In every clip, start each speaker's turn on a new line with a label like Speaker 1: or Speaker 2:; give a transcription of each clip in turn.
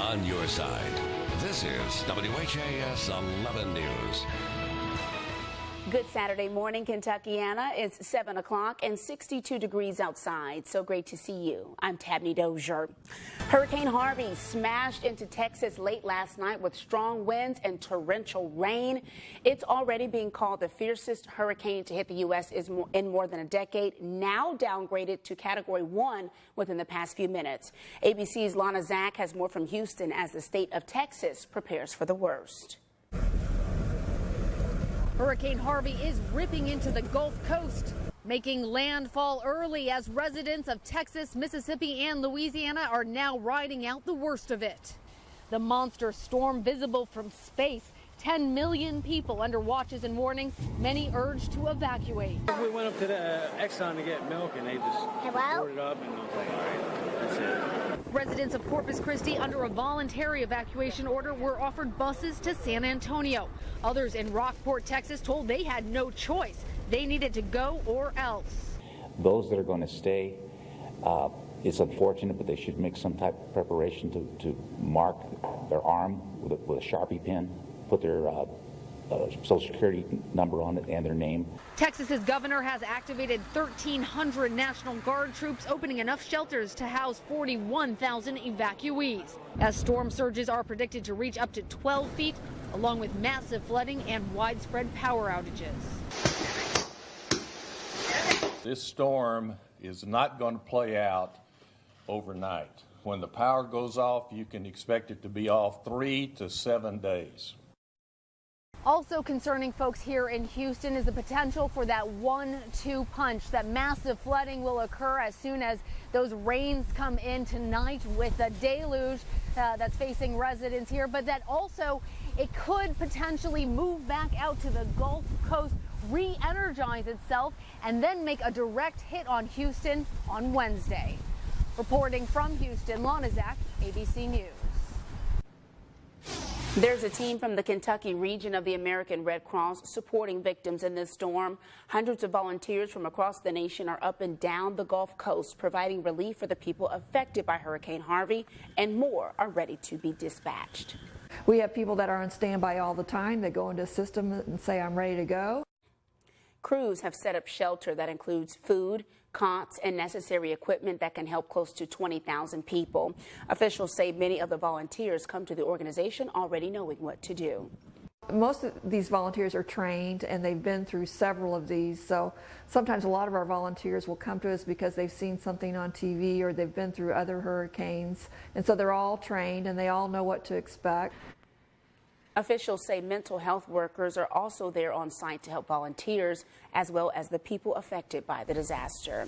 Speaker 1: on your side. This is WHAS 11 News.
Speaker 2: Good Saturday morning, Kentuckiana. It's 7 o'clock and 62 degrees outside. So great to see you. I'm Tabney Dozier. Hurricane Harvey smashed into Texas late last night with strong winds and torrential rain. It's already being called the fiercest hurricane to hit the U.S. in more than a decade, now downgraded to Category 1 within the past few minutes. ABC's Lana Zach has more from Houston as the state of Texas prepares for the worst.
Speaker 3: Hurricane Harvey is ripping into the Gulf Coast, making landfall early as residents of Texas, Mississippi, and Louisiana are now riding out the worst of it. The monster storm visible from space, 10 million people under watches and warnings, many urged to evacuate.
Speaker 4: We went up to the Exxon to get milk and they just poured it up and I was like, all right, that's it.
Speaker 3: Residents of Corpus Christi under a voluntary evacuation order were offered buses to San Antonio. Others in Rockport, Texas told they had no choice. They needed to go or else.
Speaker 5: Those that are going to stay, it's unfortunate, but they should make some type of preparation to mark their arm with a Sharpie pen, put their Social Security number on it and their name.
Speaker 3: Texas's governor has activated 1,300 National Guard troops, opening enough shelters to house 41,000 evacuees. As storm surges are predicted to reach up to 12 feet, along with massive flooding and widespread power outages.
Speaker 6: This storm is not going to play out overnight. When the power goes off, you can expect it to be off 3 to 7 days.
Speaker 3: Also concerning folks here in Houston is the potential for that 1-2 punch. That massive flooding will occur as soon as those rains come in tonight with the deluge that's facing residents here. But that also, it could potentially move back out to the Gulf Coast, re-energize itself, and then make a direct hit on Houston on Wednesday. Reporting from Houston, Lana Zach, ABC News.
Speaker 2: There's a team from the Kentucky region of the American Red Cross supporting victims in this storm. Hundreds of volunteers from across the nation are up and down the Gulf Coast providing relief for the people affected by Hurricane Harvey, and more are ready to be dispatched.
Speaker 7: We have people that are on standby all the time. They go into a system and say, I'm ready to go.
Speaker 2: Crews have set up shelter that includes food, cots, and necessary equipment that can help close to 20,000 people. Officials say many of the volunteers come to the organization already knowing what to do.
Speaker 7: Most of these volunteers are trained and they've been through several of these, so sometimes a lot of our volunteers will come to us because they've seen something on TV or they've been through other hurricanes, and so they're all trained and they all know what to expect.
Speaker 2: Officials say mental health workers are also there on site to help volunteers as well as the people affected by the disaster.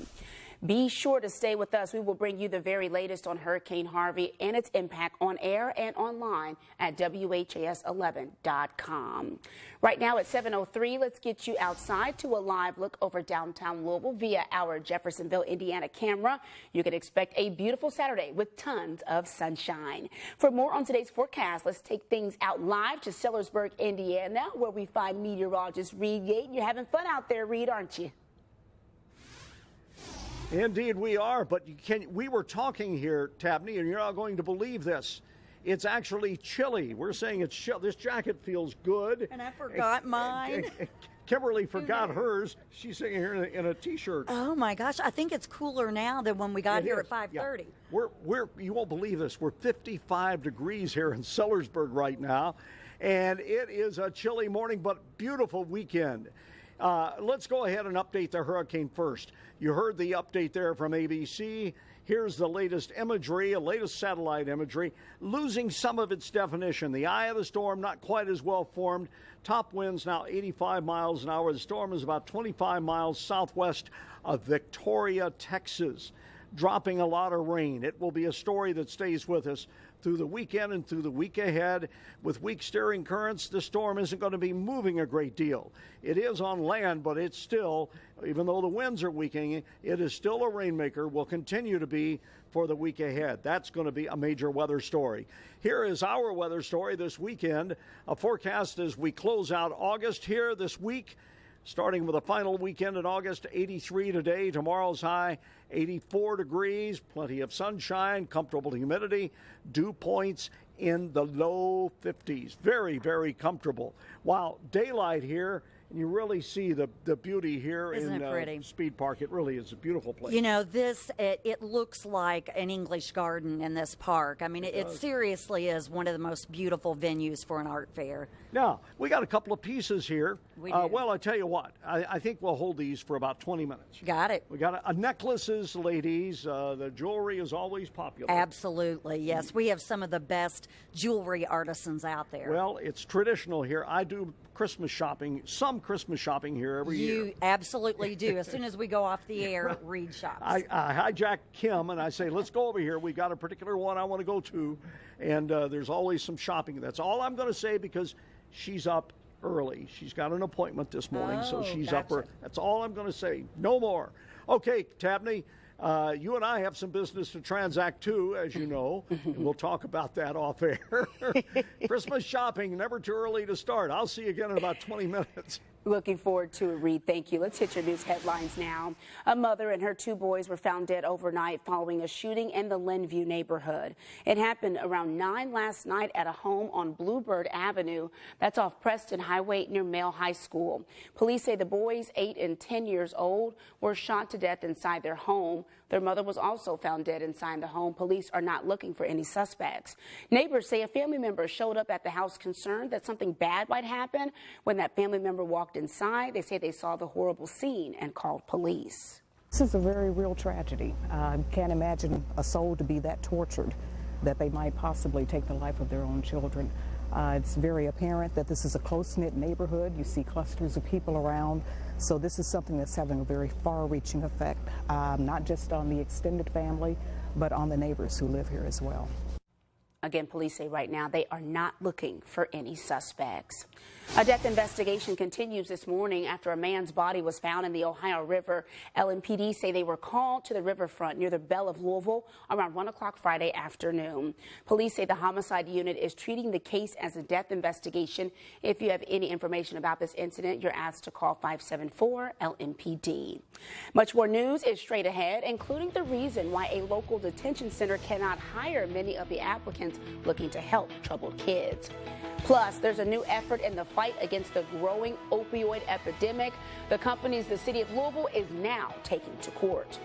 Speaker 2: Be sure to stay with us. We will bring you the very latest on Hurricane Harvey and its impact on air and online at WHAS11.com. Right now at 7:03, let's get you outside to a live look over downtown Louisville via our Jeffersonville, Indiana camera. You can expect a beautiful Saturday with tons of sunshine. For more on today's forecast, let's take things out live to Sellersburg, Indiana, where we find meteorologist Reed Yates. You're having fun out there, Reed, aren't you?
Speaker 8: Indeed we are, but we were talking here, Tabney, and you're not going to believe this. It's actually chilly. We're saying it's chill. This jacket feels good.
Speaker 9: And I forgot mine.
Speaker 8: Kimberly forgot hers. She's sitting here in a T-shirt.
Speaker 9: Oh my gosh, I think it's cooler now than when we got here at 5:30.
Speaker 8: Yeah. You won't believe this. We're 55 degrees here in Sellersburg right now, and it is a chilly morning, but beautiful weekend. Let's go ahead and update the hurricane first. You heard the update there from ABC. Here's the latest imagery, latest satellite imagery, losing some of its definition. The eye of the storm not quite as well formed. Top winds now 85 miles an hour. The storm is about 25 miles southwest of Victoria, Texas, dropping a lot of rain. It will be a story that stays with us through the weekend and through the week ahead. With weak steering currents, the storm isn't going to be moving a great deal. It is on land, but it's still, even though the winds are weakening, it is still a rainmaker, will continue to be for the week ahead. That's going to be a major weather story. Here is our weather story this weekend. A forecast as we close out August here this week. starting with a final weekend in August. 83 today. Tomorrow's high 84 degrees. Plenty of sunshine, comfortable humidity, dew points in the low 50s. Very, very comfortable. Wow, daylight here. And you really see the beauty here.
Speaker 9: Isn't it pretty?
Speaker 8: Speed Park. It really is a beautiful place.
Speaker 9: You know, it looks like an English garden in this park. I mean, it seriously is one of the most beautiful venues for an art fair.
Speaker 8: Now, we got a couple of pieces here.
Speaker 9: We do.
Speaker 8: Well, I tell you what, I think we'll hold these for about 20 minutes.
Speaker 9: Got it.
Speaker 8: We got necklaces, ladies. The jewelry is always popular.
Speaker 9: Absolutely, yes. We have some of the best jewelry artisans out there.
Speaker 8: Well, it's traditional here. I do Christmas shopping, some Christmas shopping here every year.
Speaker 9: You absolutely do. As soon as we go off the air, Reed shops.
Speaker 8: I hijack Kim and I say, let's go over here. We got a particular one I want to go to, and there's always some shopping. That's all I'm going to say because she's up early. She's got an appointment this morning, so she's up early. That's all I'm going to say. No more. Okay, Tabney. You and I have some business to transact too, as you know, and we'll talk about that off air. Christmas shopping, never too early to start. I'll see you again in about 20 minutes.
Speaker 2: Looking forward to it, Reed. Thank you. Let's hit your news headlines now. A mother and her 2 boys were found dead overnight following a shooting in the Linview neighborhood. It happened around 9 last night at a home on Bluebird Avenue. That's off Preston Highway near Male High School. Police say the boys, 8 and 10 years old, were shot to death inside their home. Their mother was also found dead inside the home. Police are not looking for any suspects. Neighbors say a family member showed up at the house concerned that something bad might happen. When that family member walked inside, they say they saw the horrible scene and called police.
Speaker 10: This is a very real tragedy. I can't imagine a soul to be that tortured that they might possibly take the life of their own children. It's very apparent that this is a close-knit neighborhood. You see clusters of people around. So this is something that's having a very far-reaching effect, not just on the extended family, but on the neighbors who live here as well.
Speaker 2: Again, police say right now they are not looking for any suspects. A death investigation continues this morning after a man's body was found in the Ohio River. LMPD say they were called to the riverfront near the Belle of Louisville around 1 o'clock Friday afternoon. Police say the homicide unit is treating the case as a death investigation. If you have any information about this incident, you're asked to call 574-LMPD. Much more news is straight ahead, including the reason why a local detention center cannot hire many of the applicants looking to help troubled kids. Plus, there's a new effort in the fight against the growing opioid epidemic. The companies the city of Louisville is now taking to court.